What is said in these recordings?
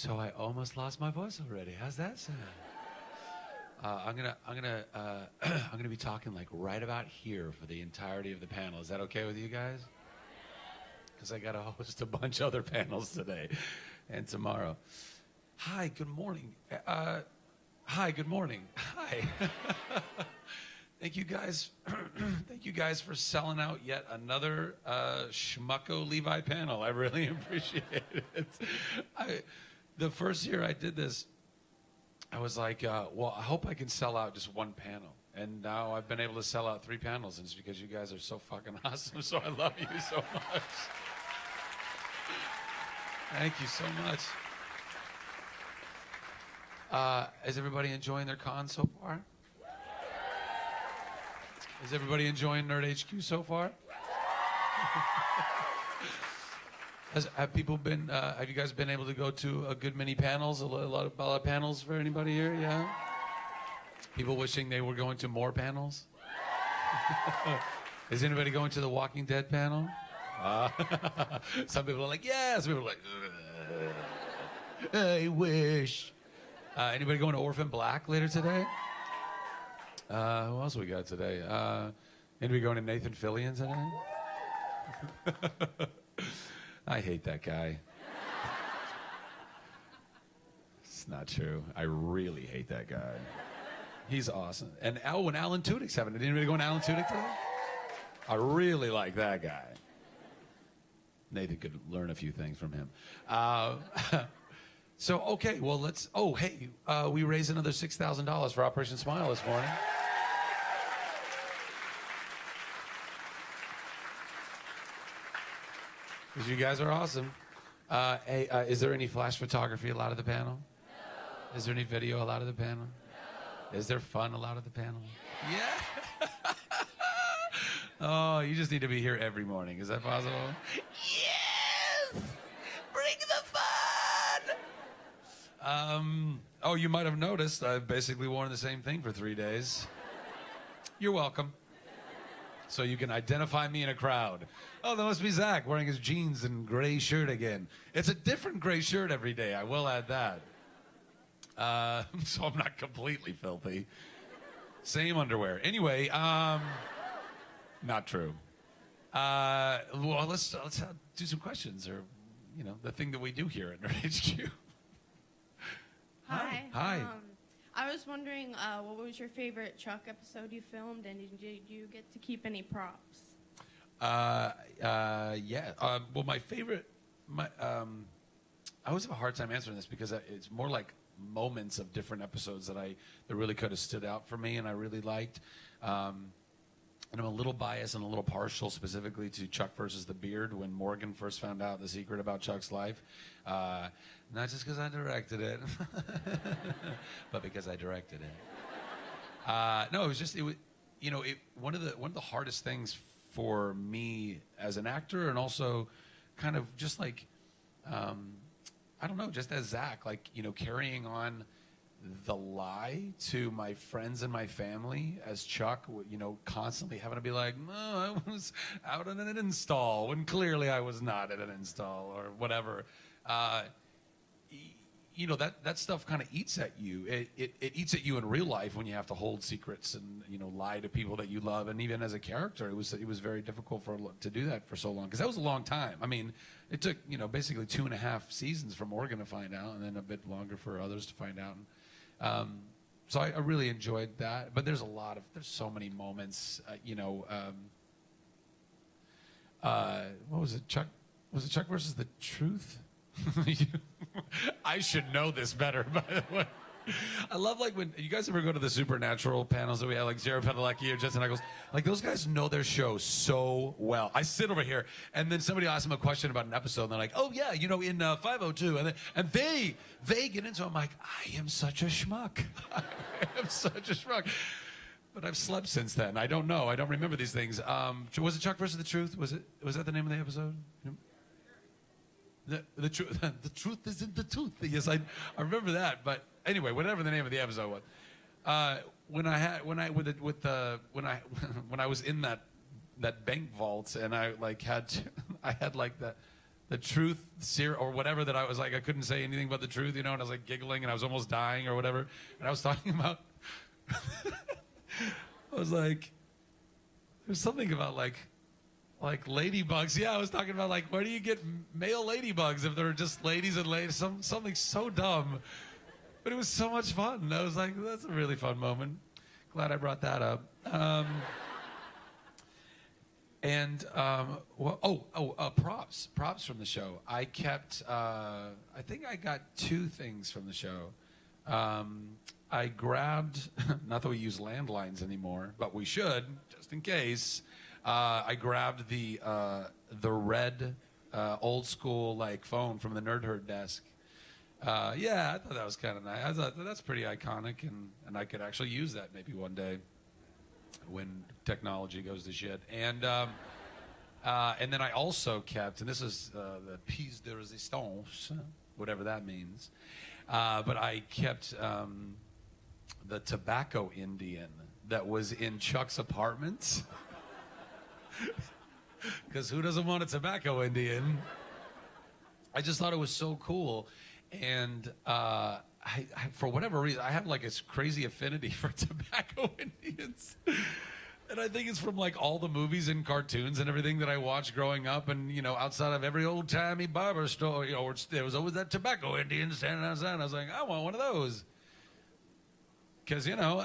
So I almost lost my voice already. How's that sound? I'm gonna be talking like right about here for the entirety of the panel. Is that okay with you guys? Because I gotta host a bunch of other panels today and tomorrow. Hi, good morning. Hi, good morning. Hi. Thank you guys. Thank you guys for selling out yet another Schmucko Levi panel. I really appreciate it. The first year I did this, I was like, well, I hope I can sell out just one panel. And now I've been able to sell out 3 panels, and it's because you guys are so fucking awesome. So I love you so much. Thank you so much. Is everybody enjoying their con so far? Is everybody enjoying Nerd HQ so far? Have you guys been able to go to a good many panels? A lot of panels for anybody here? Yeah? People wishing they were going to more panels? Is anybody going to the Walking Dead panel? Some people are like, yes. Some people are like, I wish. Anybody going to Orphan Black later today? Who else we got today? Anybody going to Nathan Fillion today? I hate that guy. It's not true. I really hate that guy. He's awesome. And when Alan Tudyk's having it. Did anybody go to Alan Tudyk today? I really like that guy. Nathan could learn a few things from him. So, okay, well, let's... Oh, hey, we raised another $6,000 for Operation Smile this morning. Because you guys are awesome. Hey, is there any flash photography allowed at the panel? No. Is there any video allowed at the panel? No. Is there fun allowed at the panel? Yeah. Oh, you just need to be here every morning. Is that possible? Yes! Bring the fun! Oh, you might have noticed I've basically worn the same thing for 3 days. You're welcome. So you can identify me in a crowd. Oh, that must be Zach wearing his jeans and gray shirt again. It's a different gray shirt every day, I will add that. So I'm not completely filthy. Same underwear. Anyway, not true. Well, let's do some questions, or, you know, the thing that we do here at Nerd HQ. Hi. Hi. I was wondering, what was your favorite Chuck episode you filmed, and did you get to keep any props? Yeah. Well, my favorite... I always have a hard time answering this because it's more like moments of different episodes that really could have stood out for me and I really liked. And I'm a little biased and a little partial specifically to Chuck versus the Beard when Morgan first found out the secret about Chuck's life. Not just because I directed it, but because I directed it. No, it was just, one of the hardest things for me as an actor, and also kind of just like, I don't know, just as Zach, like, carrying on the lie to my friends and my family as Chuck, constantly having to be like, no, I was out on an install when clearly I was not at an install or whatever. That stuff kind of eats at you. It eats at you in real life when you have to hold secrets and, lie to people that you love. And even as a character, it was very difficult to do that for so long, because that was a long time. I mean, it took, basically 2.5 seasons for Morgan to find out, and then a bit longer for others to find out. So I really enjoyed that, but there's so many moments, what was it, Chuck? Was it Chuck versus the Truth? I should know this better, by the way. I love, like, when you guys ever go to the Supernatural panels that we have, like Jared Padalecki or Justin Eccles, like, those guys know their show so well. I sit over here, and then somebody asks them a question about an episode, and they're like, oh, yeah, in 502, and they get into it. I'm like, I am such a schmuck. I am such a schmuck. But I've slept since then. I don't know. I don't remember these things. Was it Chuck versus the Truth? Was that the name of the episode? The truth is in the tooth. Yes, I remember that. But anyway, whatever the name of the episode was, when I was in that bank vault, and I had the truth or whatever that I was like, I couldn't say anything but the truth, and I was like giggling and I was almost dying or whatever. And I was talking about, I was like, there's something about like ladybugs. Yeah, I was talking about like, where do you get male ladybugs if they're just ladies and ladies? Something so dumb. But it was so much fun. I was like, that's a really fun moment. Glad I brought that up. Props from the show. I kept, I think I got 2 things from the show. I grabbed, not that we use landlines anymore, but we should, just in case. I grabbed the red, old school like phone from the Nerd Herd desk. Yeah, I thought that was kind of nice. I thought that's pretty iconic, and I could actually use that maybe one day when technology goes to shit. And then I also kept, and this is the piece de resistance, whatever that means, but I kept the tobacco Indian that was in Chuck's apartment. Because who doesn't want a tobacco Indian? I just thought it was so cool. And I, for whatever reason, I have like this crazy affinity for tobacco Indians. And I think it's from like all the movies and cartoons and everything that I watched growing up. And, you know, outside of every old-timey barber store, you know, there was always that tobacco Indian standing outside. And I was like, I want one of those. Because, you know,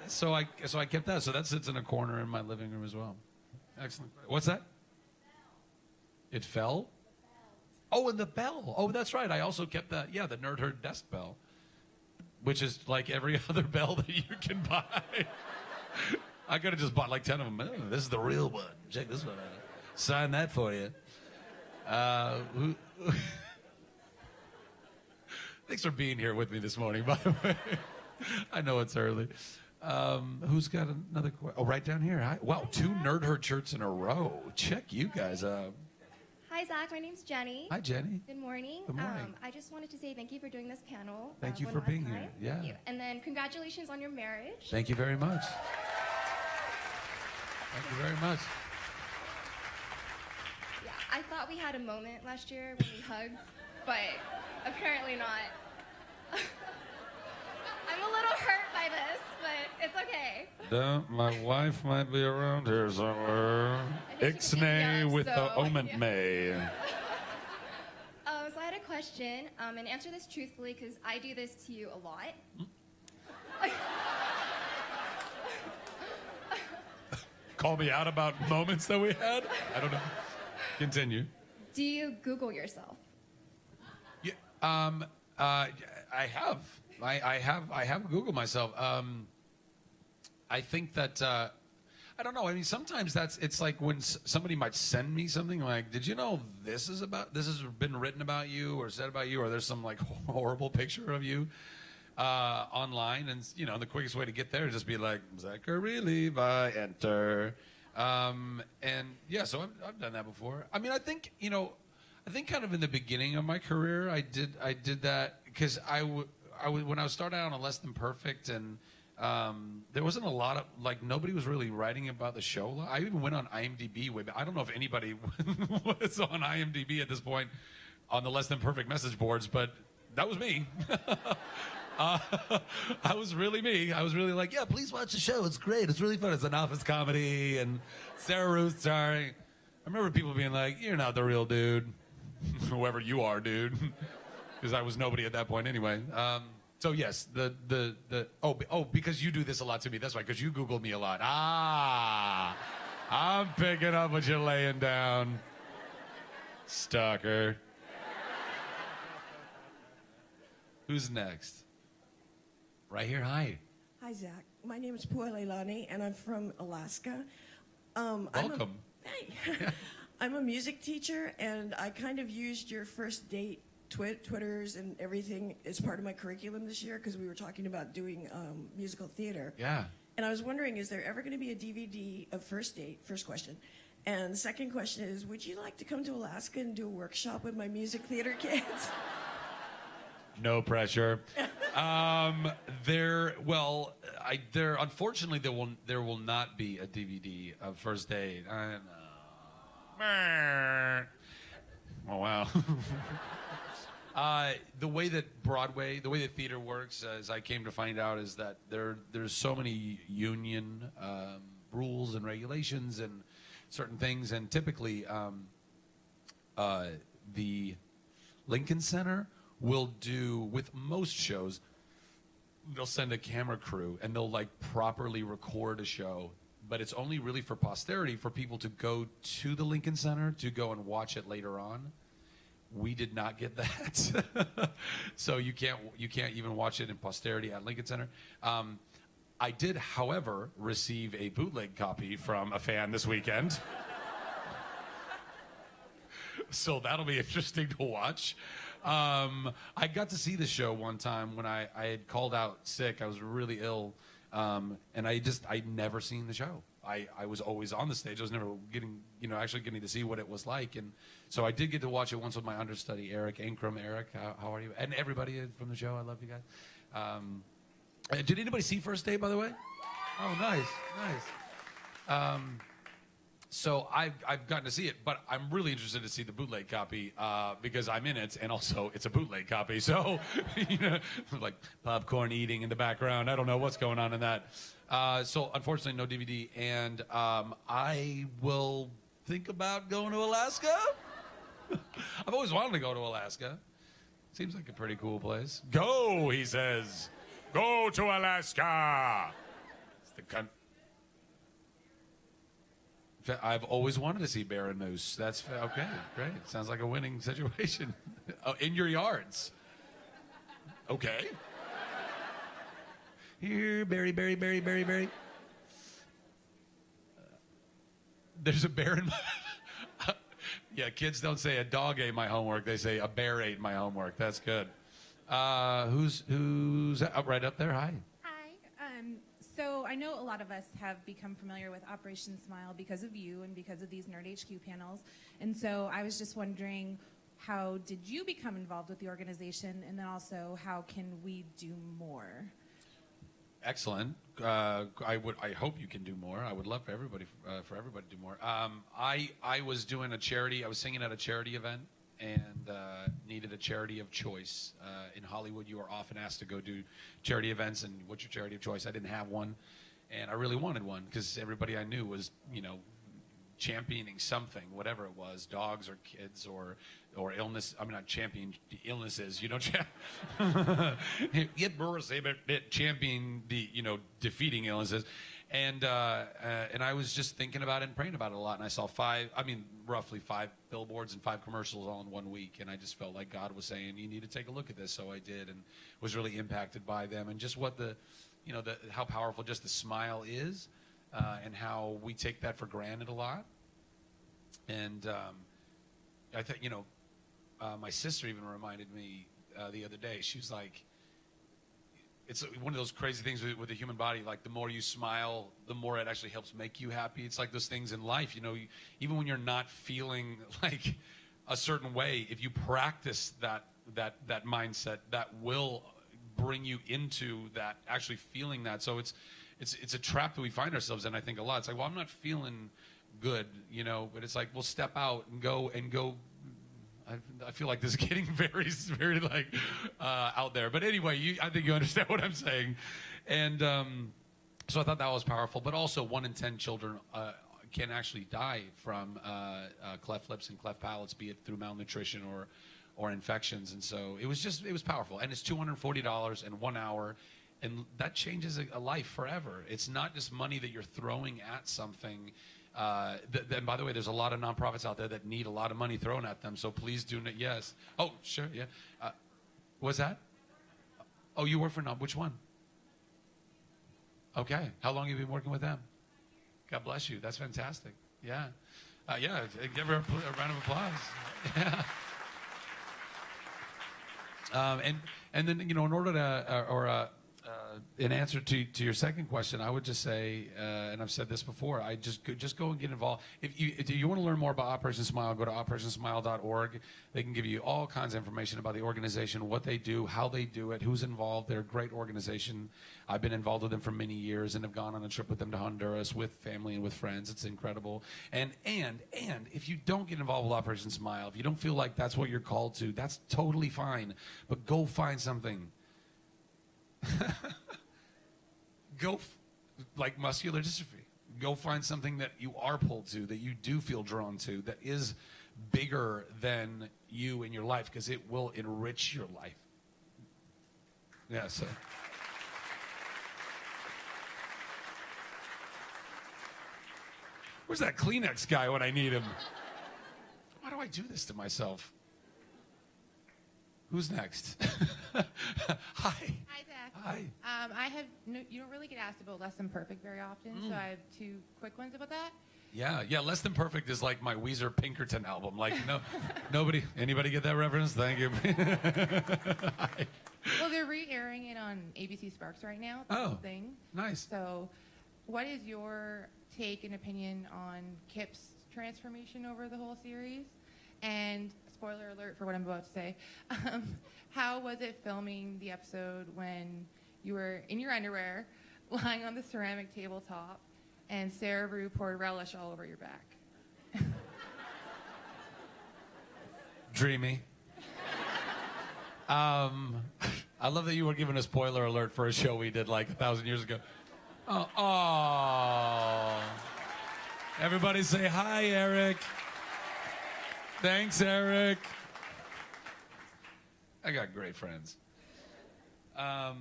so I kept that. So that sits in a corner in my living room as well. Excellent. What's that? It fell? Oh, and the bell. Oh, that's right. I also kept that. Yeah, the Nerd Herd desk bell, which is like every other bell that you can buy. I could have just bought like 10 of them. Oh, this is the real one. Check this one out. Sign that for you. Thanks for being here with me this morning, by the way. I know it's early. Who's got another question? Oh, right down here. Hi. Wow, 2 Nerd Herd shirts in a row. Check you guys out. Hi, Zach. My name's Jenny. Hi, Jenny. Good morning. Good morning. I just wanted to say thank you for doing this panel. Thank you one for last being time. here. Yeah. Thank you. And then congratulations on your marriage. Thank you very much. Thank you very much. Yeah, I thought we had a moment last year when we hugged, but apparently not. I'm a little hurt by this, but it's okay. My wife might be around here somewhere. Ixnay with the oment may. So I had a question, and answer this truthfully because I do this to you a lot. Call me out about moments that we had? I don't know. Continue. Do you Google yourself? Yeah. I have. I have Googled myself. I think that I don't know. I mean, sometimes it's like when somebody might send me something like, "Did you know this has been written about you or said about you, or there's some like horrible picture of you online?" And you know, the quickest way to get there is just be like, "Zachary Levi, enter." And yeah, so I've done that before. I mean, I think kind of in the beginning of my career, I did that because when I was starting out on Less Than Perfect, and there wasn't a lot of, like, nobody was really writing about the show. I even went on IMDb way back. I don't know if anybody was on IMDb at this point on the Less Than Perfect message boards, but that was me. I was really me. I was really like, yeah, please watch the show. It's great. It's really fun. It's an office comedy, and Sarah Ruth starring. I remember people being like, you're not the real dude. Whoever you are, dude. Because I was nobody at that point anyway. So yes, because you do this a lot to me. That's why, because you Googled me a lot. I'm picking up what you're laying down, stalker. Who's next? Right here. Hi. Hi, Zach. My name is Pua Leilani, and I'm from Alaska. Welcome. I'm a music teacher, and I kind of used your first date Twitters and everything as part of my curriculum this year because we were talking about doing musical theater. Yeah. And I was wondering, is there ever going to be a DVD of First Date? First question. And the second question is, would you like to come to Alaska and do a workshop with my music theater kids? No pressure. Unfortunately, there will not be a DVD of First Date. I know. Oh, wow. The way that Broadway, the way that theater works, as I came to find out, is that there's so many union rules and regulations and certain things, and typically the Lincoln Center will do, with most shows, they'll send a camera crew and they'll like properly record a show, but it's only really for posterity, for people to go to the Lincoln Center to go and watch it later on. We did not get that. So you can't even watch it in posterity at Lincoln Center. I did, however, receive a bootleg copy from a fan this weekend. So that'll be interesting to watch. I got to see the show one time when I had called out sick. I was really ill, and I'd never seen the show. I was always on the stage. I was never actually getting to see what it was like. And so I did get to watch it once with my understudy, Eric Ankrum. Eric, how are you? And everybody from the show, I love you guys. Did anybody see First Day, by the way? Oh, nice. So I've gotten to see it, but I'm really interested to see the bootleg copy because I'm in it, and also it's a bootleg copy. So, like popcorn eating in the background. I don't know what's going on in that. So unfortunately, no DVD, and I will think about going to Alaska. I've always wanted to go to Alaska. Seems like a pretty cool place. Go, he says. Go to Alaska. It's the country. I've always wanted to see bear and moose. That's okay. Great. Sounds like a winning situation. Oh, in your yards. Okay. Here, berry. There's a bear in my... Yeah, kids don't say a dog ate my homework. They say a bear ate my homework. That's good. Who's right up there? Hi. So I know a lot of us have become familiar with Operation Smile because of you and because of these Nerd HQ panels. And so I was just wondering, how did you become involved with the organization? And then also, how can we do more? Excellent. I hope you can do more. I would love for everybody to do more. I was doing a charity. I was singing at a charity event and needed a charity of choice. In Hollywood, you are often asked to go do charity events, and what's your charity of choice? I didn't have one, and I really wanted one because everybody I knew was, championing something, whatever it was, dogs or kids or illness. I mean, not champion illnesses, champion the, defeating illnesses. And I was just thinking about it and praying about it a lot. And I saw roughly 5 billboards and 5 commercials all in 1 week. And I just felt like God was saying, you need to take a look at this. So I did, and was really impacted by them. And just what how powerful just the smile is, and how we take that for granted a lot. And I think, my sister even reminded me the other day. She was like, it's one of those crazy things with the human body. Like, the more you smile, the more it actually helps make you happy. It's like those things in life, even when you're not feeling like a certain way, if you practice that mindset, that will bring you into that, actually feeling that. So it's a trap that we find ourselves in, I think, a lot. It's like, well, I'm not feeling good, but it's like, we'll step out and go. I feel like this is getting very, very out there. But anyway, I think you understand what I'm saying. And so I thought that was powerful. But also, 1 in 10 children can actually die from cleft lips and cleft palates, be it through malnutrition or infections. And so it was powerful. And it's $240 in 1 hour. And that changes a life forever. It's not just money that you're throwing at something. And by the way, there's a lot of nonprofits out there that need a lot of money thrown at them. So please do not. Yes. Oh, sure. Yeah. What's that? Oh, you work for which one? Okay. How long have you been working with them? God bless you. That's fantastic. Yeah. Yeah. Give her a round of applause. Yeah. And then, in order to, in answer to your second question, I would just say, and I've said this before, I just go and get involved. If you want to learn more about Operation Smile, go to operationsmile.org. They can give you all kinds of information about the organization, what they do, how they do it, who's involved. They're a great organization. I've been involved with them for many years and have gone on a trip with them to Honduras with family and with friends. It's incredible. And if you don't get involved with Operation Smile, if you don't feel like that's what you're called to, that's totally fine. But go find something. Like muscular dystrophy. Go find something that you are pulled to, that you do feel drawn to, that is bigger than you in your life, because it will enrich your life. Yeah, so. Where's that Kleenex guy when I need him? Why do I do this to myself? Who's next? Hi. Hi, Zach. Hi. You don't really get asked about Less Than Perfect very often, so I have two quick ones about that. Yeah. Less Than Perfect is like my Weezer Pinkerton album. Like, anybody get that reference? Thank you. Hi. Well, they're re-airing it on ABC Sparks right now. The whole thing. Nice. So, what is your take and opinion on Kip's transformation over the whole series? And spoiler alert for what I'm about to say. How was it filming the episode when you were in your underwear, lying on the ceramic tabletop, and Sarah Rue poured relish all over your back? Dreamy. I love that you were giving a spoiler alert for a show we did like 1,000 years ago. Oh. Everybody say hi, Eric. Thanks, Eric. I got great friends. What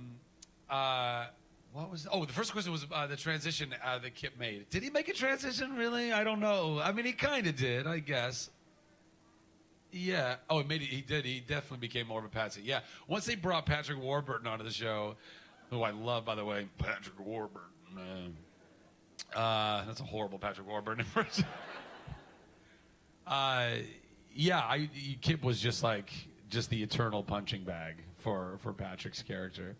was? Oh, the first question was the transition that Kip made. Did he make a transition? Really? I don't know. I mean, he kind of did, I guess. Yeah. Oh, he did. He definitely became more of a patsy. Yeah. Once they brought Patrick Warburton onto the show, who I love, by the way, Patrick Warburton. That's a horrible Patrick Warburton impression. Kip was just the eternal punching bag for Patrick's character,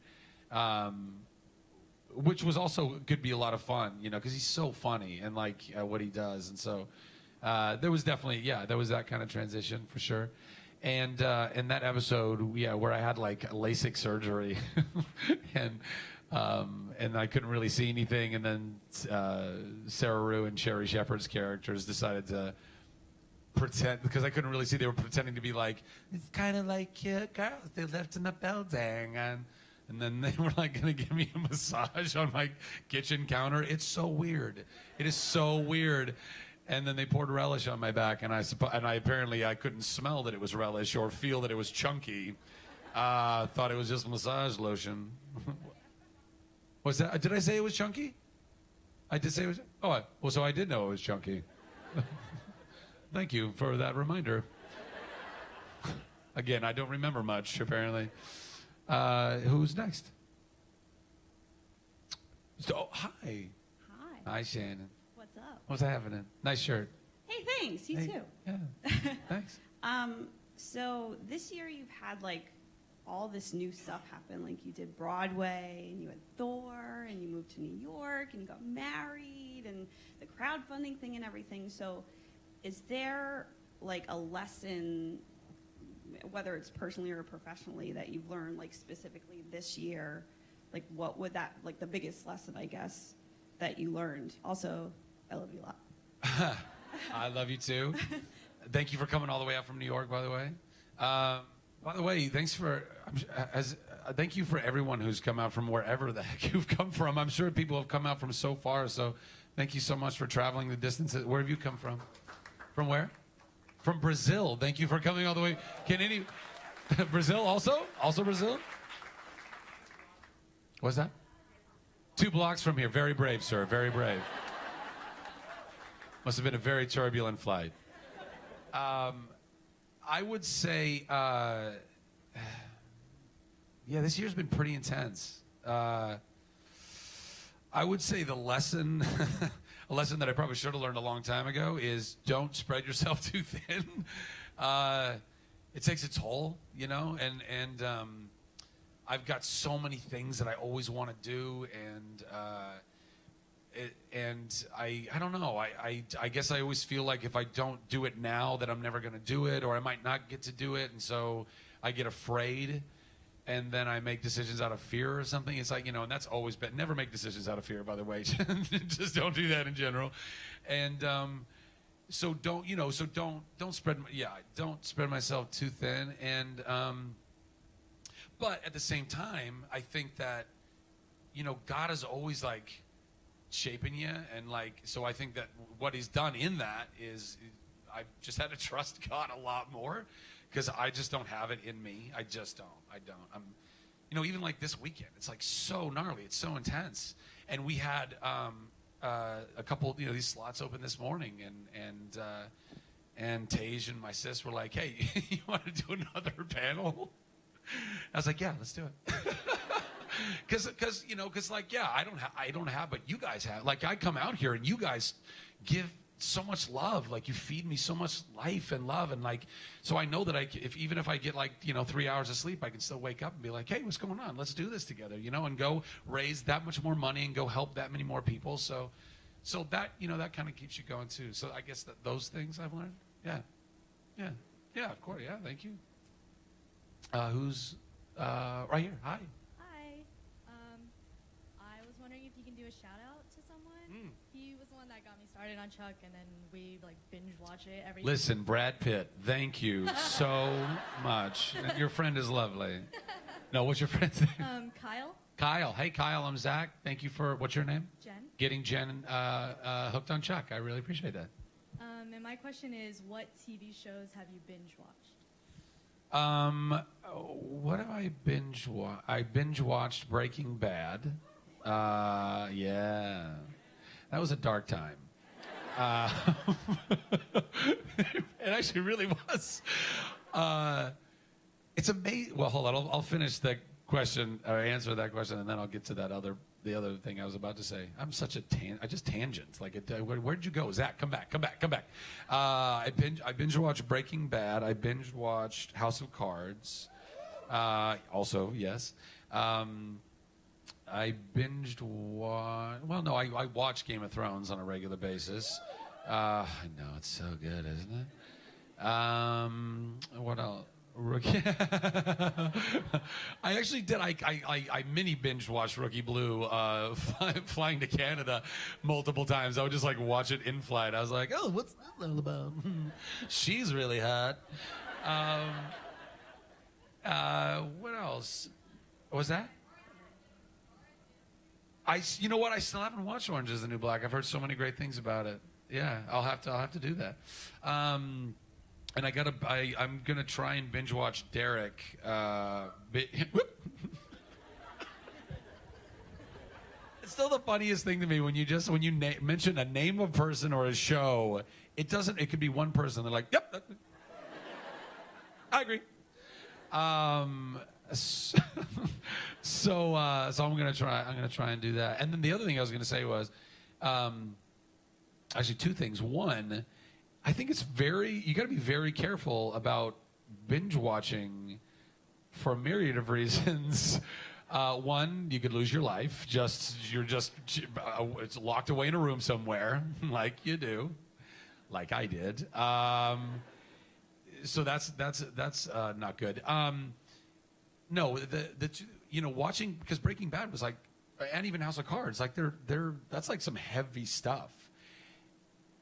which was also could be a lot of fun, because he's so funny and what he does, and so there was definitely there was that kind of transition for sure, and in that episode where I had LASIK surgery, and I couldn't really see anything, and then Sarah Rue and Sherry Shepherd's characters decided to pretend, because I couldn't really see, they were pretending to be it's kind of like girls they left in the building, and then they were going to give me a massage on my kitchen counter. It's so weird. It is so weird. And then they poured relish on my back, and I apparently I couldn't smell that it was relish or feel that it was chunky. Thought it was just massage lotion. Was that? Did I say it was chunky? I did say it was. Oh, well, so I did know it was chunky. Thank you for that reminder. Again, I don't remember much, apparently. Who's next? Hi. Hi. Hi, Shannon. What's up? What's happening? Nice shirt. Hey, thanks. You too. Yeah. Thanks. So this year you've had all this new stuff happen. You did Broadway, and you had Thor, and you moved to New York, and you got married, and the crowdfunding thing and everything. So is there a lesson, whether it's personally or professionally, that you've learned specifically this year? What would that, the biggest lesson, I guess, that you learned? Also, I love you a lot. I love you too. Thank you for coming all the way out from New York, by the way. By the way, thank you for everyone who's come out from wherever the heck you've come from. I'm sure people have come out from so far, so thank you so much for traveling the distance. Where have you come from? From where? From Brazil. Thank you for coming all the way. Brazil also? Also Brazil? What's that? 2 blocks from here. Very brave, sir. Very brave. Must have been a very turbulent flight. I would say, this year's been pretty intense. I would say the lesson, a lesson that I probably should have learned a long time ago, is don't spread yourself too thin. It takes a toll, and I've got so many things that I always want to do, and I don't know. I guess I always feel like if I don't do it now, that I'm never going to do it, or I might not get to do it, and so I get afraid, and then I make decisions out of fear or something. It's like, and that's always been. Never make decisions out of fear, by the way. Just don't do that in general, and so don't spread myself too thin, and but at the same time, I think that God is always like shaping you, and like, so I think that what he's done in that is I've just had to trust God a lot more, because I just don't have it in me. I don't. I'm even like this weekend, it's like so gnarly, it's so intense, and we had a couple these slots open this morning, and Tage and my sis were like, hey, you want to do another panel? I was like, yeah, let's do it. Because like, yeah, I don't have, but you guys have. Like, I come out here and you guys give so much love. Like, you feed me so much life and love, and like, so I know that even if I get like 3 hours of sleep, I can still wake up and be like, hey, what's going on? Let's do this together, and go raise that much more money and go help that many more people. So that that kind of keeps you going too. So I guess that those things I've learned. Yeah, of course. Yeah, thank you. Who's right here? Hi. Hi. I was wondering if you can do a shout out to someone. He was the one that got me started on Chuck, and then we like binge watch it every. Listen, Brad Pitt, thank you so much. Your friend is lovely. No, what's your friend's name? Kyle. Kyle. Hey, Kyle, I'm Zach. Thank you for, what's your name? Jen. Getting Jen hooked on Chuck. I really appreciate that. And my question is, what TV shows have you binge watched? What have I binge watched? I binge watched Breaking Bad. Yeah. That was a dark time. It actually really was. It's amazing. Well, hold on. I'll finish the question, or answer that question, and then I'll get to the other thing I was about to say. I'm such a I just tangent. Like, where'd you go, Zach? Come back. I binge watched Breaking Bad. I binge watched House of Cards. Also, yes. I binged I watch Game of Thrones on a regular basis. I know, it's so good, isn't it? What else? Rookie. I actually did. I mini binge watched Rookie Blue flying to Canada multiple times. I would just like watch it in flight. I was like, oh, what's that all about? She's really hot. What else? What was that? You know what? I still haven't watched Orange Is the New Black. I've heard so many great things about it. Yeah, I'll have to do that. And I'm gonna try and binge watch Derek. It's still the funniest thing to me when you mention a name of a person or a show. It could be one person. They're like, yep, I agree. So I'm gonna try and do that. And then the other thing I was gonna say was, actually two things. One, I think you got to be very careful about binge watching for a myriad of reasons. One, you could lose your life. It's locked away in a room somewhere, like you do, like I did. So that's not good. No, watching, because Breaking Bad was like, and even House of Cards, like that's like some heavy stuff.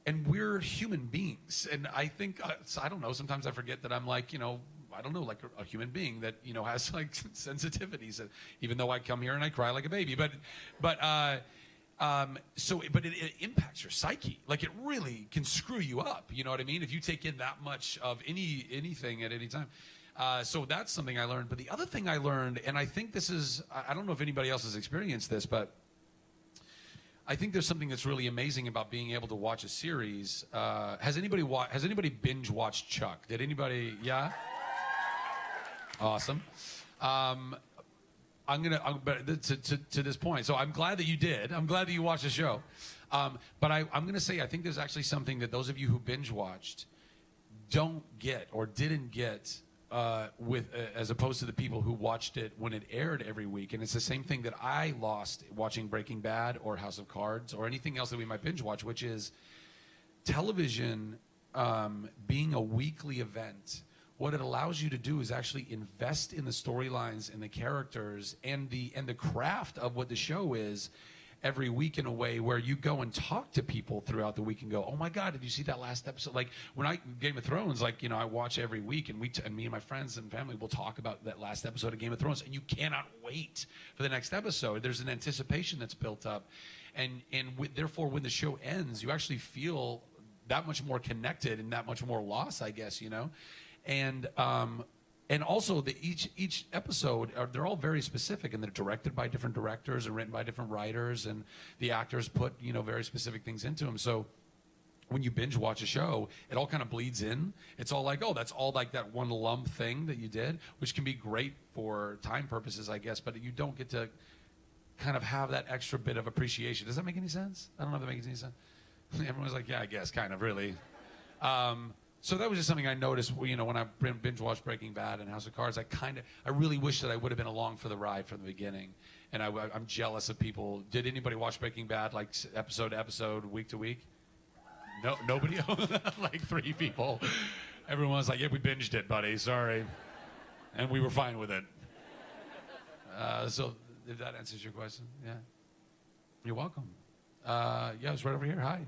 And we're human beings, and I think I don't know. Sometimes I forget that I'm like, I don't know, like a human being that has like sensitivities. Even though I come here and I cry like a baby, but it impacts your psyche. Like, it really can screw you up. You know what I mean? If you take in that much of anything at any time. So that's something I learned. But the other thing I learned, and I think this is, I don't know if anybody else has experienced this, but I think there's something that's really amazing about being able to watch a series. Has anybody binge watched Chuck? Did anybody? Yeah. Awesome. But to this point. So I'm glad that you did. I'm glad that you watched the show. But I'm gonna say I think there's actually something that those of you who binge watched don't get or didn't get as opposed to the people who watched it when it aired every week. And it's the same thing that I lost watching Breaking Bad or House of Cards or anything else that we might binge watch, which is television being a weekly event. What it allows you to do is actually invest in the storylines and the characters and the craft of what the show is every week in a way where you go and talk to people throughout the week and go, oh my God, did you see that last episode? Like when Game of Thrones, like, you know, I watch every week and and me and my friends and family will talk about that last episode of Game of Thrones and you cannot wait for the next episode. There's an anticipation that's built up. And therefore when the show ends, you actually feel that much more connected and that much more loss, I guess, you know? And also, each episode, they're all very specific, and they're directed by different directors and written by different writers, and the actors put, you know, very specific things into them. So when you binge watch a show, it all kind of bleeds in. It's all like, oh, that's all like that one lump thing that you did, which can be great for time purposes, I guess, but you don't get to kind of have that extra bit of appreciation. Does that make any sense? I don't know if that makes any sense. Everyone's like, yeah, I guess, kind of, really. So that was just something I noticed, you know, when I binge watched Breaking Bad and House of Cards. I really wish that I would have been along for the ride from the beginning. And I'm jealous of people. Did anybody watch Breaking Bad like episode to episode, week to week? No, nobody. Like 3 people. Everyone was like, "Yeah, we binged it, buddy. Sorry," and we were fine with it. So if that answers your question, yeah, you're welcome. Yeah, it's right over here. Hi.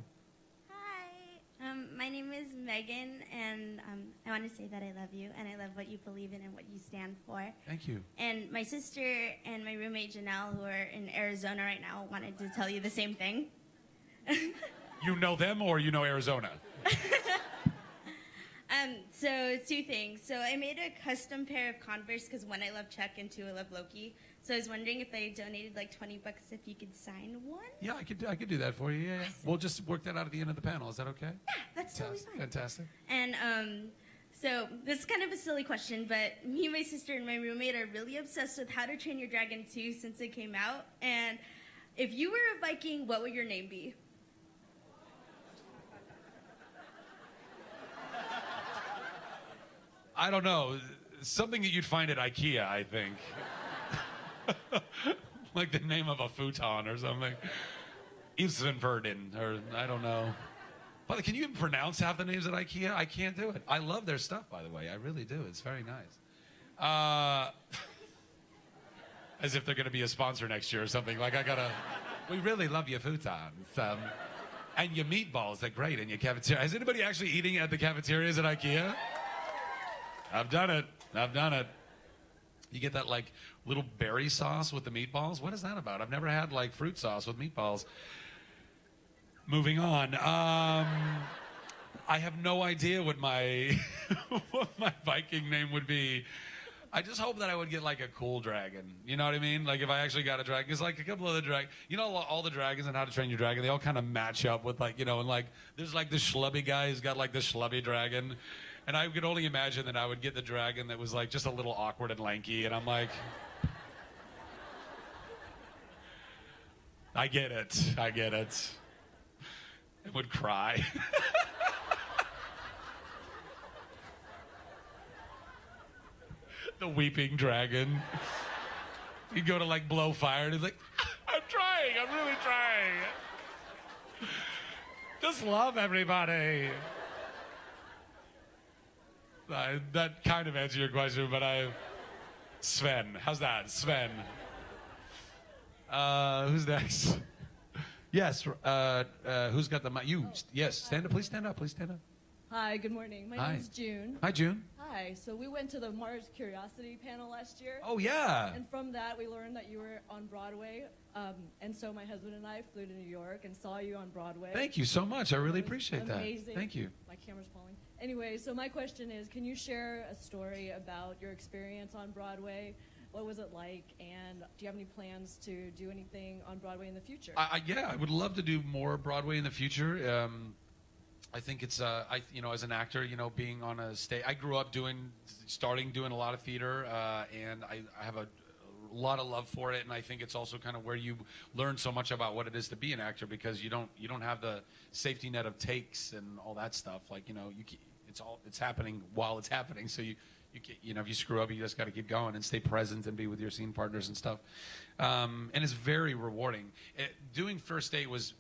My name is Megan, and I want to say that I love you, and I love what you believe in and what you stand for. Thank you. And my sister and my roommate Janelle, who are in Arizona right now, wanted to tell you the same thing. You know them, or you know Arizona? So 2 things. So I made a custom pair of Converse because 1, I love Chuck, and 2, I love Loki. So I was wondering if I donated like $20 if you could sign one. Yeah, I could do that for you. Yeah, yeah. We'll just work that out at the end of the panel. Is that okay? Yeah, that's totally fine. Fantastic. And so this is kind of a silly question, but me, my sister, and my roommate are really obsessed with How to Train Your Dragon 2 since it came out. And if you were a Viking, what would your name be? I don't know. Something that you'd find at IKEA, I think. Like the name of a futon or something. Isvenverden, or I don't know. But can you even pronounce half the names at IKEA? I can't do it. I love their stuff, by the way. I really do. It's very nice. As if they're going to be a sponsor next year or something. Like, we really love your futons. And your meatballs, they're great in your cafeteria. Is anybody actually eating at the cafeterias at IKEA? I've done it. You get that, like, little berry sauce with the meatballs. What is that about? I've never had, like, fruit sauce with meatballs. Moving on. I have no idea what my what my Viking name would be. I just hope that I would get, like, a cool dragon. You know what I mean? Like, if I actually got a dragon. Because, like, a couple of the dragons, you know, all the dragons and How to Train Your Dragon, they all kind of match up with, like, you know, and, like, there's, like, the schlubby guy who's got, like, the schlubby dragon. And I could only imagine that I would get the dragon that was, like, just a little awkward and lanky. And I'm like, I get it. I would cry. The weeping dragon. You go to, like, blow fire, and he's like, I'm really trying. Just love everybody. That kind of answers your question, but Sven. How's that? Sven. Who's next? Yes. Who's got the mic? You. Yes. Stand up. Please stand up. Hi, good morning. My name is June. Hi, June. Hi. So we went to the Mars Curiosity panel last year. Oh, yeah. And from that, we learned that you were on Broadway. And so my husband and I flew to New York and saw you on Broadway. Thank you so much. I really appreciate that. Amazing. Thank you. My camera's falling. Anyway, so my question is, can you share a story about your experience on Broadway? What was it like? And do you have any plans to do anything on Broadway in the future? Yeah, I would love to do more Broadway in the future. I think it's, as an actor, you know, being on a stage. I grew up doing a lot of theater, and I have a lot of love for it. And I think it's also kind of where you learn so much about what it is to be an actor, because you don't have the safety net of takes and all that stuff. Like, you know, it's happening while it's happening, so you if you screw up, you just got to keep going and stay present and be with your scene partners and stuff. And it's very rewarding. Doing First Date was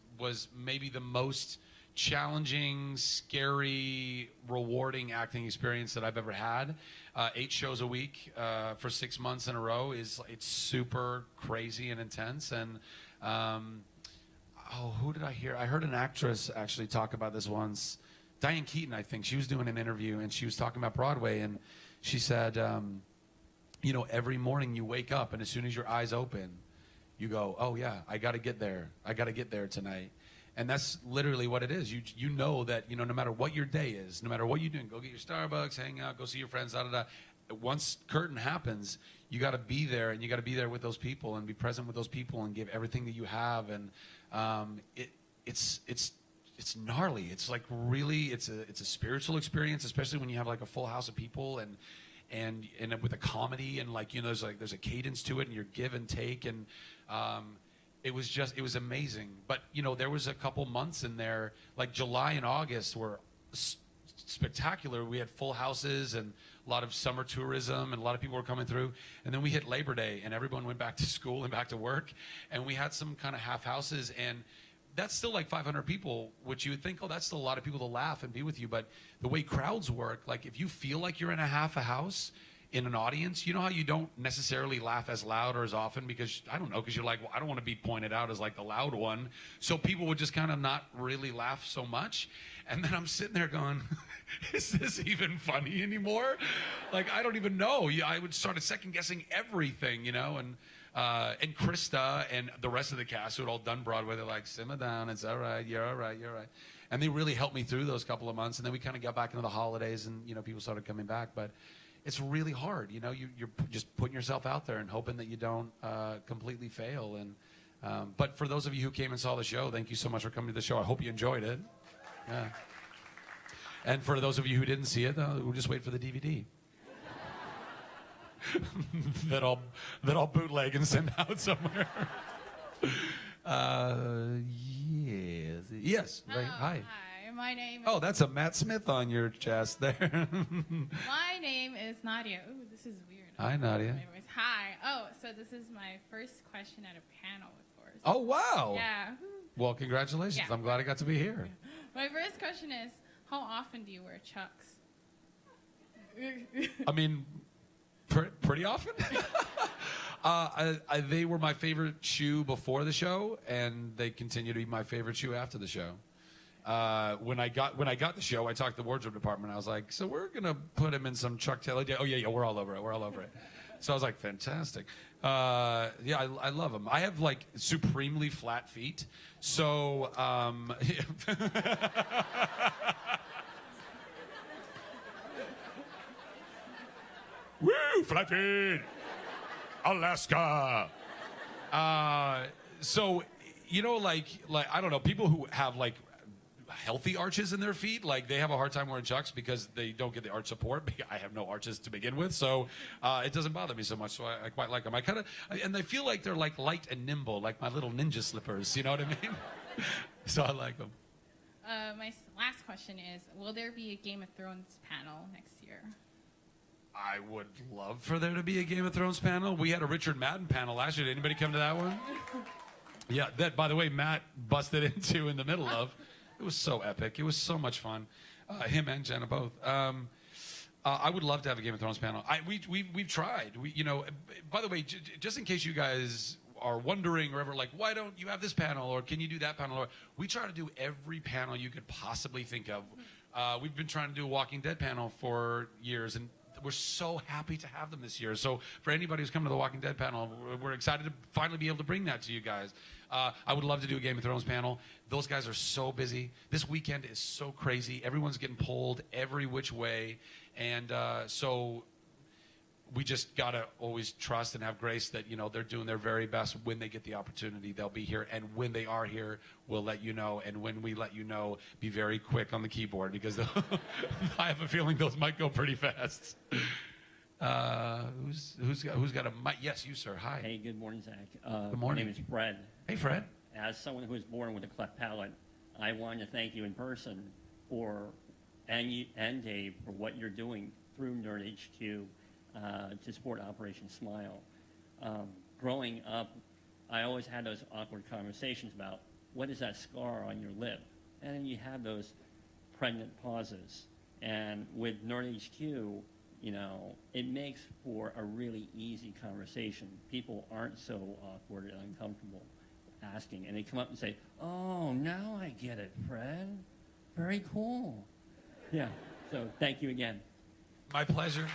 maybe the most challenging, scary, rewarding acting experience that I've ever had. 8 shows a week for 6 months in a row it's super crazy and intense. And who did I hear? I heard an actress actually talk about this once. Diane Keaton, I think. She was doing an interview and she was talking about Broadway, and she said, every morning you wake up and as soon as your eyes open, you go, oh yeah, I got to get there. I got to get there tonight. And that's literally what it is. You know that, no matter what your day is, no matter what you're doing, go get your Starbucks, hang out, go see your friends, da-da-da. Once curtain happens, you got to be there, and you got to be there with those people and be present with those people and give everything that you have. And it's gnarly. It's like really, it's a spiritual experience, especially when you have like a full house of people and with a comedy and there's a cadence to it and your give and take. And it was amazing. But there was a couple months in there, like July and August were spectacular. We had full houses and a lot of summer tourism, and a lot of people were coming through. And then we hit Labor Day and everyone went back to school and back to work, and we had some kind of half houses, and that's still like 500 people, which you would think, that's still a lot of people to laugh and be with you. But the way crowds work, like if you feel like you're in a half a house in an audience, you know how you don't necessarily laugh as loud or as often because you're like, well, I don't want to be pointed out as like the loud one. So people would just kind of not really laugh so much. And then I'm sitting there going, is this even funny anymore? Like, I don't even know. I would start second guessing everything, and Krista and the rest of the cast who had all done Broadway, they're like, simmer down, it's all right, you're all right, you're all right. And they really helped me through those couple of months. And then we kind of got back into the holidays and, people started coming back. But it's really hard. You're just putting yourself out there and hoping that you don't completely fail. And but for those of you who came and saw the show, thank you so much for coming to the show. I hope you enjoyed it. Yeah. And for those of you who didn't see it, we'll just wait for the DVD. that I'll bootleg and send out somewhere. Yes. Right. Hi. Hi, my name. Oh, that's a Matt Smith on your chest there. My name is Nadia. Ooh, this is weird. Hi, Nadia. Anyways, hi. Oh, so this is my first question at a panel with Forrest. Oh, wow. Yeah. Well, congratulations. Yeah. I'm glad I got to be here. My first question is, how often do you wear Chucks? I mean, pretty often. They were my favorite shoe before the show, and they continue to be my favorite shoe after the show. When I got the show, I talked to the wardrobe department. I was like, so we're gonna put him in some Chuck Taylor. Oh yeah, we're all over it. So I was like, fantastic. I love them. I have like supremely flat feet, so woo, flat feet, Alaska. So like I don't know, people who have like healthy arches in their feet, like they have a hard time wearing Chucks because they don't get the arch support. I have no arches to begin with, so it doesn't bother me so much. So I quite like them. And they feel like they're like light and nimble, like my little ninja slippers. You know what I mean? So I like them. My last question is, will there be a Game of Thrones panel next year? I would love for there to be a Game of Thrones panel. We had a Richard Madden panel last year. Did anybody come to that one? Yeah, that, by the way, Matt busted into in the middle of. It was so epic. It was so much fun. Him and Jenna both. I would love to have a Game of Thrones panel. We've tried. By the way, just in case you guys are wondering or ever like, why don't you have this panel or can you do that panel? Or we try to do every panel you could possibly think of. We've been trying to do a Walking Dead panel for years, and we're so happy to have them this year. So for anybody who's come to the Walking Dead panel, we're excited to finally be able to bring that to you guys. I would love to do a Game of Thrones panel. Those guys are so busy. This weekend is so crazy. Everyone's getting pulled every which way. And so we just got to always trust and have grace that, they're doing their very best. When they get the opportunity, they'll be here. And when they are here, we'll let you know. And when we let you know, be very quick on the keyboard because I have a feeling those might go pretty fast. Who's got a mic? Yes, you, sir. Hi. Hey, good morning, Zach. Good morning. My name is Fred. Hey, Fred. As someone who was born with a cleft palate, I wanted to thank you in person and Dave for what you're doing through Nerd HQ to support Operation Smile. Growing up, I always had those awkward conversations about what is that scar on your lip? And then you have those pregnant pauses. And with Nerd HQ, you know, it makes for a really easy conversation. People aren't so awkward and uncomfortable asking. And they come up and say, oh, now I get it, Fred. Very cool. Yeah, so thank you again. My pleasure.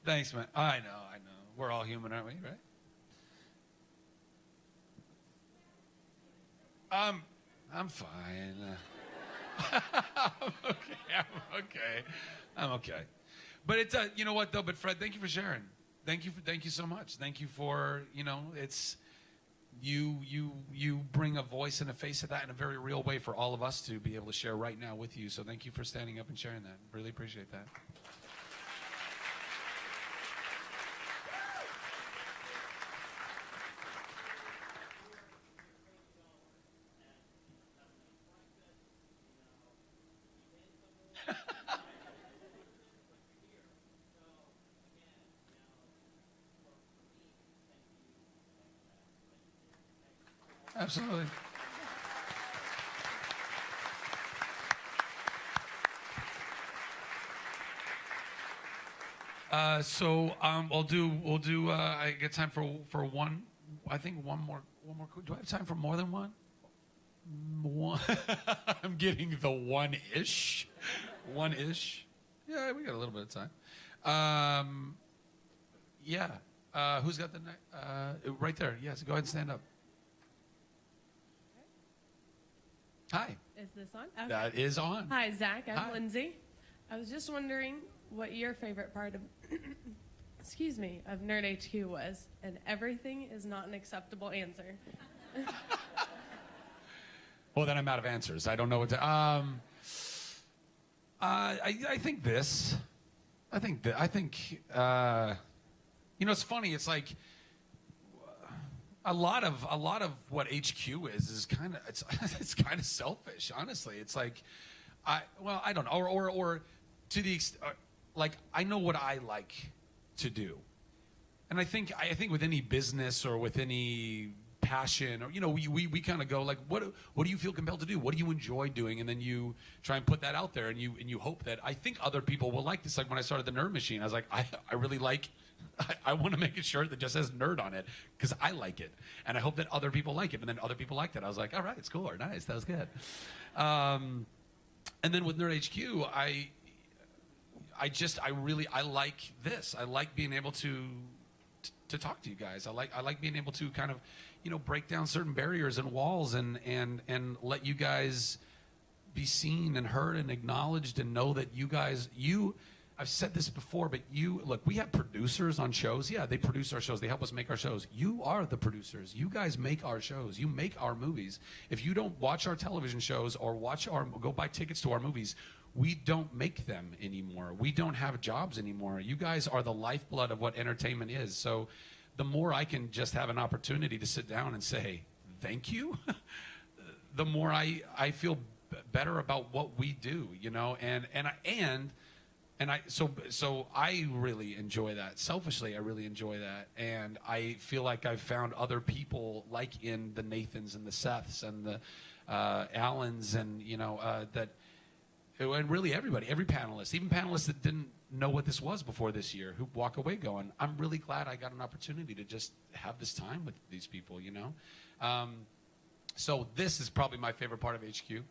Thanks, man. I know. We're all human, aren't we? Right? I'm fine. I'm okay. But it's you know what though? But Fred, thank you for sharing. Thank you so much. Thank you for it's you bring a voice and a face to that in a very real way for all of us to be able to share right now with you. So thank you for standing up and sharing that. Really appreciate that. Absolutely. We'll do. I get time for one. I think one more. Do I have time for more than one? One. I'm getting the one-ish. One-ish. Yeah, we got a little bit of time. Yeah. Who's got the right there? Yes. Go ahead and stand up. Hi. Is this on? Okay. That is on. Hi, Zach. I'm Hi. Lindsay. I was just wondering what your favorite part of, excuse me, of Nerd HQ was, and everything is not an acceptable answer. Well, then I'm out of answers. I don't know what to. I think this. I think it's funny. It's like a lot of what HQ is kind of it's kind of selfish. Honestly, it's like I don't know, or to the extent, like I know what I like to do, and I think with any business or with any passion, or we kind of go like, what do you feel compelled to do? What do you enjoy doing? And then you try and put that out there, and you hope that I think other people will like this. Like when I started the Nerd Machine, I was like, I really like. I want to make a shirt that just says nerd on it because I like it. And I hope that other people like it. And then other people liked it. I was like, all right, it's cool or nice. That was good. And then with Nerd HQ, I like this. I like being able to talk to you guys. I like being able to kind of, break down certain barriers and walls and let you guys be seen and heard and acknowledged and know that you guys, I've said this before, but look, we have producers on shows. Yeah, they produce our shows. They help us make our shows. You are the producers. You guys make our shows. You make our movies. If you don't watch our television shows or go buy tickets to our movies, we don't make them anymore. We don't have jobs anymore. You guys are the lifeblood of what entertainment is. So the more I can just have an opportunity to sit down and say, thank you, the more I feel better about what we do, So I really enjoy that. Selfishly, I really enjoy that. And I feel like I've found other people like in the Nathans and the Seths and the Allens and, and really everybody, every panelist, even panelists that didn't know what this was before this year, who walk away going, I'm really glad I got an opportunity to just have this time with these people, So this is probably my favorite part of HQ.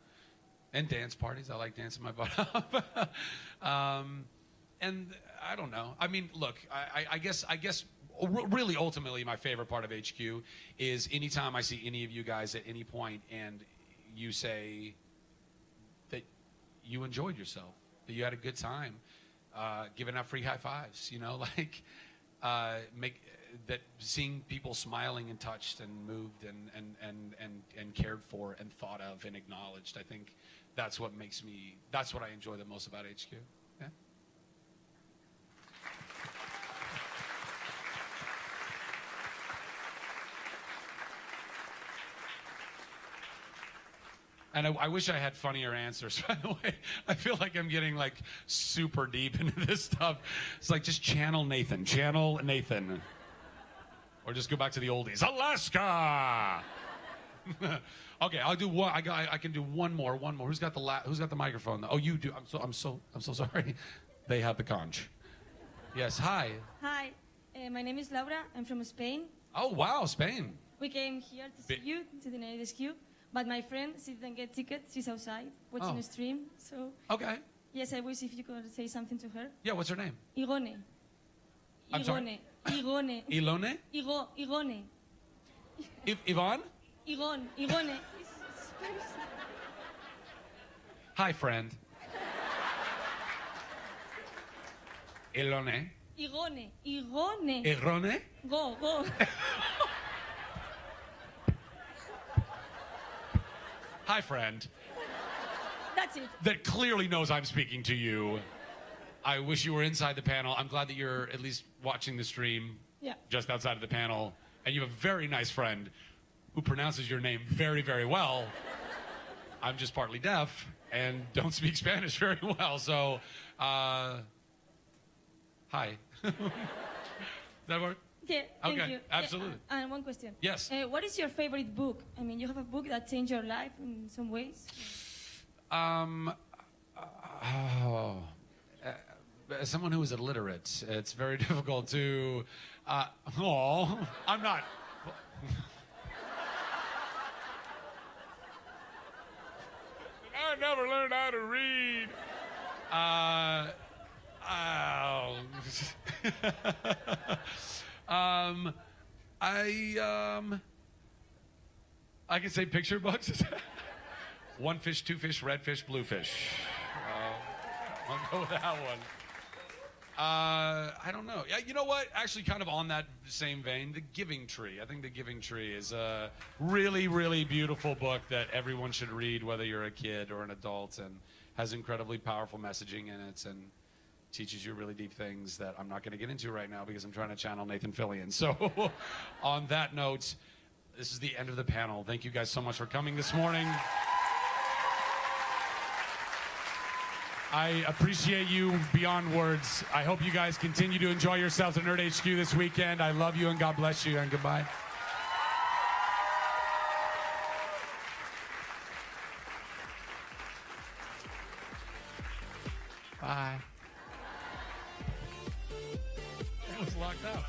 And dance parties. I like dancing my butt off. And I don't know. I mean, look, I guess really ultimately my favorite part of HQ is anytime I see any of you guys at any point and you say that you enjoyed yourself, that you had a good time, giving out free high fives, that seeing people smiling and touched and moved and cared for and thought of and acknowledged, I think that's what I enjoy the most about HQ. Yeah. And I wish I had funnier answers, by the way. I feel like I'm getting like super deep into this stuff. It's like just channel Nathan. Or just go back to the oldies. Alaska! Okay, I'll do one. I can do one more. Who's got the microphone? Oh, you do. I'm so sorry. They have the conch. Yes, hi. Hi, my name is Laura. I'm from Spain. Oh, wow, Spain. We came here to see you, to the Night Rescue. But my friend, she didn't get tickets. She's outside watching a stream. So okay. Yes, I wish if you could say something to her. Yeah, what's her name? Igone. I'm sorry? Igone. Ilone? Igone. Yvonne? Igone. Hi, friend. Ilone? Igone. Irone? Go. Hi, friend. That's it. That clearly knows I'm speaking to you. I wish you were inside the panel. I'm glad that you're at least watching the stream. Yeah. Just outside of the panel. And you have a very nice friend who pronounces your name very, very well. I'm just partly deaf and don't speak Spanish very well. So, hi. Does that work? Yeah, thank okay, you. absolutely. Yeah, and one question. Yes. What is your favorite book? I mean, you have a book that changed your life in some ways. As someone who is illiterate, it's very difficult to. I'm not. I never learned how to read. I can say picture books. One fish, two fish, red fish, blue fish. I'll go with that one. I don't know. Yeah, you know what? Actually, kind of on that same vein, The Giving Tree. I think The Giving Tree is a really, really beautiful book that everyone should read, whether you're a kid or an adult, and has incredibly powerful messaging in it and teaches you really deep things that I'm not going to get into right now because I'm trying to channel Nathan Fillion. So on that note, this is the end of the panel. Thank you guys so much for coming this morning. I appreciate you beyond words. I hope you guys continue to enjoy yourselves at Nerd HQ this weekend. I love you and God bless you and goodbye. Bye. It was locked up.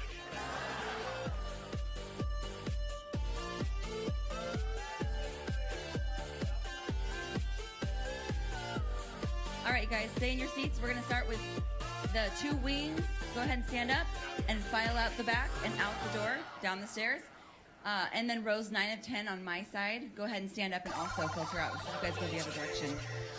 All right, guys, stay in your seats. We're going to start with the two wings. Go ahead and stand up and file out the back and out the door, down the stairs. And then rows 9 of 10 on my side. Go ahead and stand up and also filter out. So you guys go the other direction.